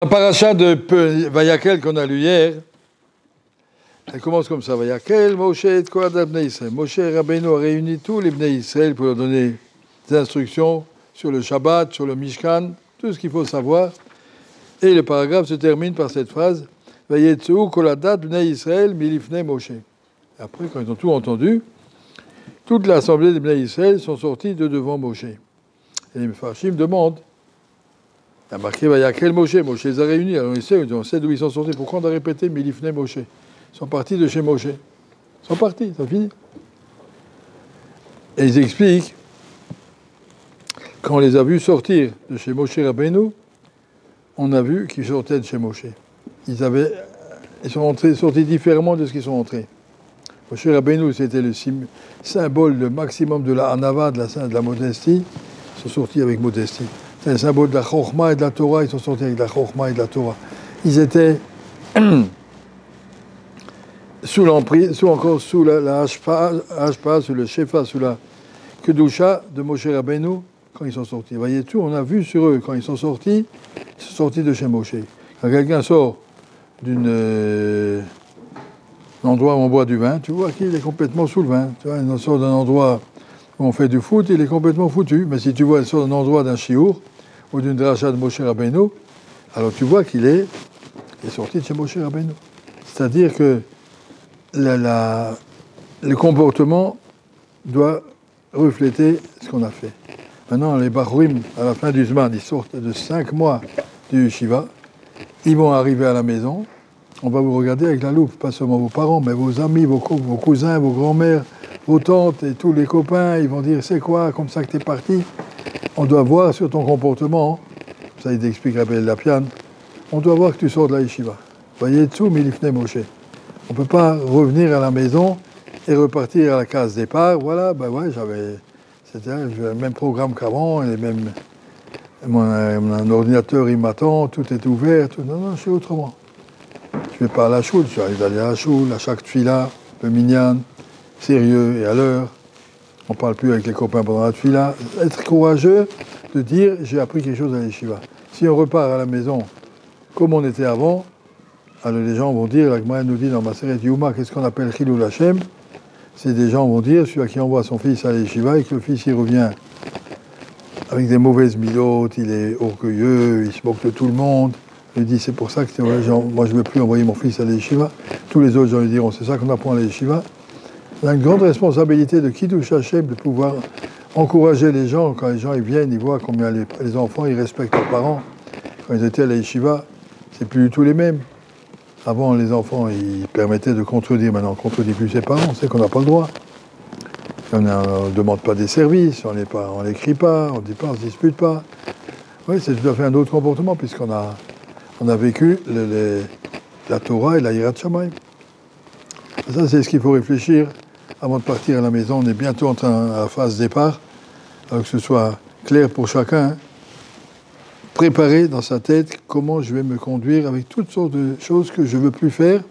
La paracha de Vayakel qu'on a lu hier, elle commence comme ça. Vayakel, Moshe et Kohadat Bnei Israël. Moshe Rabbeinu a réuni tous les Bnei Israël pour leur donner des instructions sur le Shabbat, sur le Mishkan, tout ce qu'il faut savoir. Et le paragraphe se termine par cette phrase Vayetzu Kohadat Bnei Israël milifnei Moshe. Après, quand ils ont tout entendu, toute l'assemblée des Bnei Israël sont sortis de devant Moshe. Et les Mefarshim demandent. Il y a marqué Vayakel Moshe. Moshe les a réunis. Alors on sait d'où ils sont sortis. Pourquoi on a répété milifnei Moshe? Ils sont partis de chez Moshe. Ils sont partis, ça finit. Et ils expliquent, quand on les a vus sortir de chez Moshe Rabbeinu, on a vu qu'ils sortaient de chez Moshe. Ils sont sortis différemment de ce qu'ils sont entrés. Moshe Rabbeinu, c'était le symbole, le maximum de la hanava, de la modestie. Ils sont sortis avec modestie. C'est le symbole de la chokhma et de la Torah. Ils sont sortis avec la chokhma et de la Torah. Ils étaient sous l'emprise, sous la hashpa, sous le shefa, sous la kedusha de Moshe Rabbeinu quand ils sont sortis. Vous voyez tout, on a vu sur eux quand ils sont sortis de chez Moshe. Quand quelqu'un sort d'un endroit où on boit du vin, tu vois qu'il est complètement sous le vin. Tu vois, il sort d'un endroit où on fait du foot, il est complètement foutu. Mais si tu vois, il sort d'un endroit d'un chiour ou d'une dracha de Moshe Rabbeinu, alors tu vois qu'il est sorti de chez Moshe Rabbeinu. C'est-à-dire que le comportement doit refléter ce qu'on a fait. Maintenant, les Bachurim, à la fin du Zman, ils sortent de 5 mois du Yeshiva, ils vont arriver à la maison, on va vous regarder avec la loupe, pas seulement vos parents, mais vos amis, vos cousins, vos grands-mères, vos tantes et tous les copains, ils vont dire, c'est quoi, comme ça que t'es parti? On doit voir sur ton comportement, ça il explique Rabbi Lapian, on doit voir que tu sors de la Yeshiva. Voyez tout, milifnei Moshe. On ne peut pas revenir à la maison et repartir à la case départ. Voilà, ben ouais, c'était le même programme qu'avant, mon ordinateur il m'attend, tout est ouvert. Tout. Non, je suis autrement. Je ne vais pas à la choule, je arrive d'aller à la choule, à chaque tfila, le minyan, sérieux et à l'heure. On ne parle plus avec les copains pendant la tfila. Être courageux de dire j'ai appris quelque chose à l'Yeshiva. Si on repart à la maison comme on était avant, alors les gens vont dire, la Gemara nous dit dans Maseret Yuma, qu'est-ce qu'on appelle Chilul Hashem? C'est des gens vont dire, celui qui envoie son fils à l'Yeshiva et que le fils il revient avec des mauvaises milotes, il est orgueilleux, il se moque de tout le monde. Il dit, c'est pour ça que moi je ne veux plus envoyer mon fils à l'Yeshiva. Tous les autres gens lui diront, c'est ça qu'on apprend à l'Yeshiva. On a une grande responsabilité de Kiddush Hashem, de pouvoir encourager les gens. Quand les gens ils viennent, ils voient combien les enfants ils respectent leurs parents. Quand ils étaient à l'Yeshiva, c'est plus du tout les mêmes. Avant, les enfants, ils permettaient de contredire. Maintenant, on ne contredit plus ses parents. On sait qu'on n'a pas le droit. On ne demande pas des services, on n'écrit pas, on ne dit pas, on ne se dispute pas. Oui, c'est tout à fait un autre comportement, puisqu'on a vécu la Torah et la Yirat Shamayim. Ça, c'est ce qu'il faut réfléchir avant de partir à la maison. On est bientôt à la phase départ, alors que ce soit clair pour chacun. Préparer dans sa tête comment je vais me conduire avec toutes sortes de choses que je ne veux plus faire.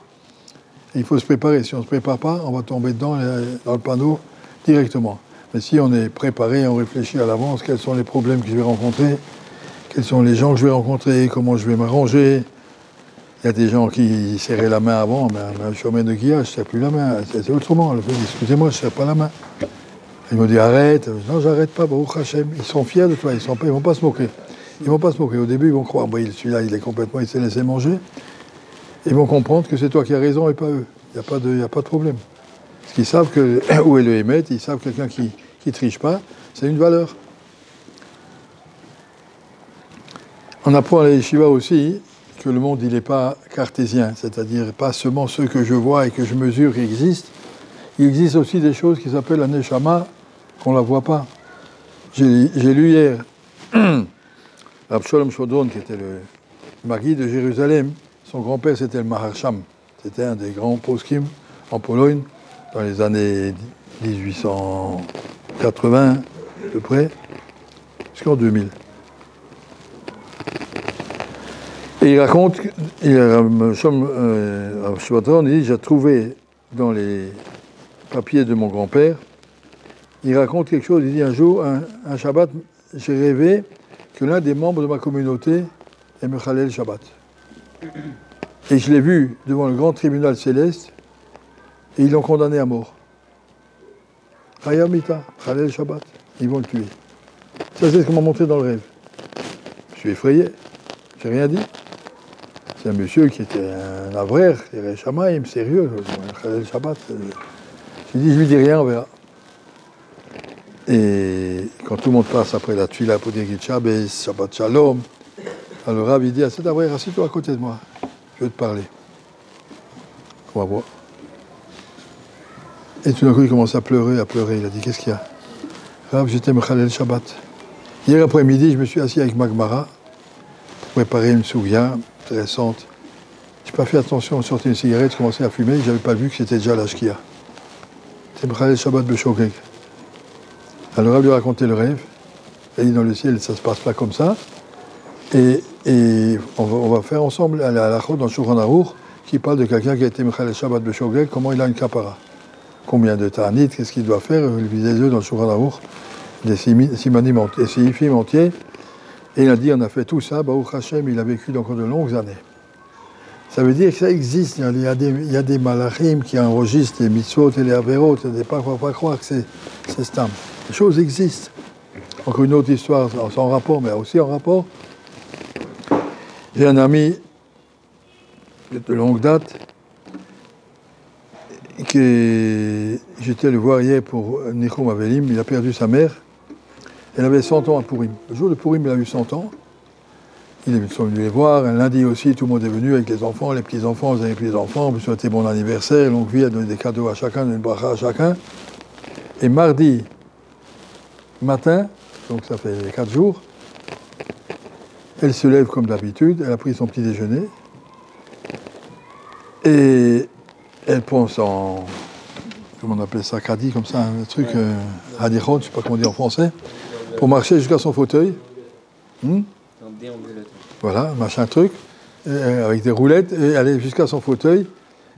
Et il faut se préparer. Si on ne se prépare pas, on va tomber dans le panneau directement. Mais si on est préparé, on réfléchit à l'avance, quels sont les problèmes que je vais rencontrer, quels sont les gens que je vais rencontrer, comment je vais m'arranger. Il y a des gens qui serraient la main avant, mais un chemin de guillage, je ne serre plus la main. C'est autrement. Excusez-moi, je ne serre pas la main. Ils m'ont dit arrête. Non, j'arrête pas, Baruch Hashem. Ils sont fiers de toi, ils ne vont pas se moquer. Ils ne vont pas se moquer. Au début, ils vont croire, celui-là, il s'est laissé manger. Ils vont comprendre que c'est toi qui as raison et pas eux. Il n'y a pas de problème. Parce qu'ils savent que, où est le Hémet, ils savent que quelqu'un qui ne triche pas, c'est une valeur. On apprend à la Yeshiva aussi que le monde, il n'est pas cartésien, c'est-à-dire pas seulement ceux que je vois et que je mesure qui existent. Il existe aussi des choses qui s'appellent la Neshama, qu'on ne la voit pas. J'ai lu hier Rav Sholem Shodron, qui était le Magui de Jérusalem, son grand-père c'était le Maharsham. C'était un des grands poskim en Pologne dans les années 1880 à peu près, jusqu'en 2000. Et il raconte, Rav Shodron dit, j'ai trouvé dans les papiers de mon grand-père, il raconte quelque chose, il dit un jour, un Shabbat, j'ai rêvé que l'un des membres de ma communauté est Mechalel Shabbat. Et je l'ai vu devant le grand tribunal céleste, et ils l'ont condamné à mort. Hayamita, Khalel Shabbat, ils vont le tuer. Ça, c'est ce qu'on m'a montré dans le rêve. Je suis effrayé, j'ai rien dit. C'est un monsieur qui était un avraire, il est Shamaïm, sérieux, Khalel Shabbat. J'ai dit, je lui dis rien, on verra. Et quand tout le monde passe après la tuila pour dire Git Shabbos, Shabbat Shalom, alors le Rav, il dit à cet avraire, assieds-toi à côté de moi, je veux te parler. On va voir. Et tout d'un coup, il commence à pleurer. Il a dit, qu'est-ce qu'il y a? Rav, j'étais Khalel Shabbat. Hier après-midi, je me suis assis avec Magmara pour préparer une souvia intéressante. Je n'ai pas fait attention, on sortait une cigarette, je commençais à fumer, je n'avais pas vu que c'était déjà l'Ashkia. C'est Khalel Shabbat Beshogeg. Alors Rav lui a raconté le rêve. Il a dit, dans le ciel, ça ne se passe pas comme ça. Et on va faire ensemble à la dans le Shulchan Aruch qui parle de quelqu'un qui a été Khalel Shabbat Beshogeg, comment il a une kapara. Combien de ta'anit, qu'est-ce qu'il doit faire, il visait les yeux dans le Shulchan Aruch, des simanim entiers, des sifim entiers. Et il a dit, on a fait tout ça, Baruch Hashem, il a vécu encore de longues années. Ça veut dire que ça existe, il y a des malachim qui enregistrent les mitzvot et les averot, il ne faut pas croire que c'est stam. Les choses existent. Encore une autre histoire, sans rapport, mais aussi en rapport. J'ai un ami de longue date, que j'étais le voir hier pour Nichum Avelim, il a perdu sa mère. Elle avait 100 ans à Purim. Le jour de Purim, il a eu 100 ans. Ils sont venus les voir. Un lundi aussi, tout le monde est venu avec les enfants, les petits-enfants, les petits-enfants. On me souhaitait bon anniversaire, longue vie, à donner des cadeaux à chacun, une bracha à chacun. Et mardi matin, donc ça fait 4 jours, elle se lève comme d'habitude, elle a pris son petit déjeuner. Et elle pense en, comment on appelle ça, caddie, comme ça, un truc, hadichon, je ne sais pas comment on dit en français, pour marcher jusqu'à son fauteuil. Voilà, machin truc, avec des roulettes, et aller jusqu'à son fauteuil,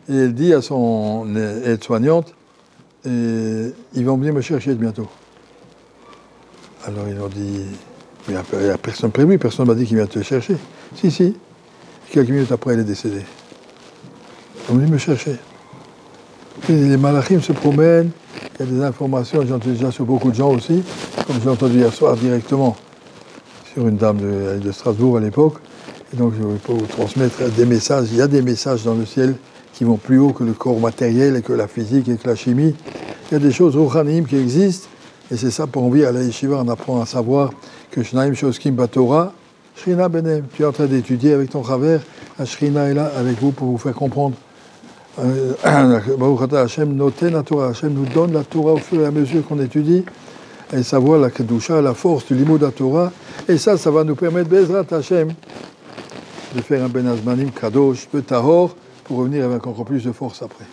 et elle dit à son aide-soignante, ils vont venir me chercher bientôt. Alors ils ont dit, il n'y a personne prévu, personne ne m'a dit qu'il vient te chercher. Si. Quelques minutes après, elle est décédée. Ils sont venus me chercher. Et les malachim se promènent, il y a des informations, j'ai entendu déjà sur beaucoup de gens aussi, comme j'ai entendu hier soir directement sur une dame de Strasbourg à l'époque. Et donc je peux vous transmettre des messages. Il y a des messages dans le ciel qui vont plus haut que le corps matériel et que la physique et que la chimie. Il y a des choses rouchanim qui existent. Et c'est ça, pour envie à la yeshiva, on apprend à savoir que Shnaim Shoskim Batorah, Shrina Benem, tu es en train d'étudier avec ton travers, la Shrina est là avec vous pour vous faire comprendre. Baruch Ata Hashem noten la Torah, Hashem nous donne la Torah au fur et à mesure qu'on étudie, et savoir la Kedusha, la force du limud de Torah, et ça va nous permettre, Bezrat Hashem, de faire un Ben Azmanim Kadosh, Betahor, pour revenir avec encore plus de force après.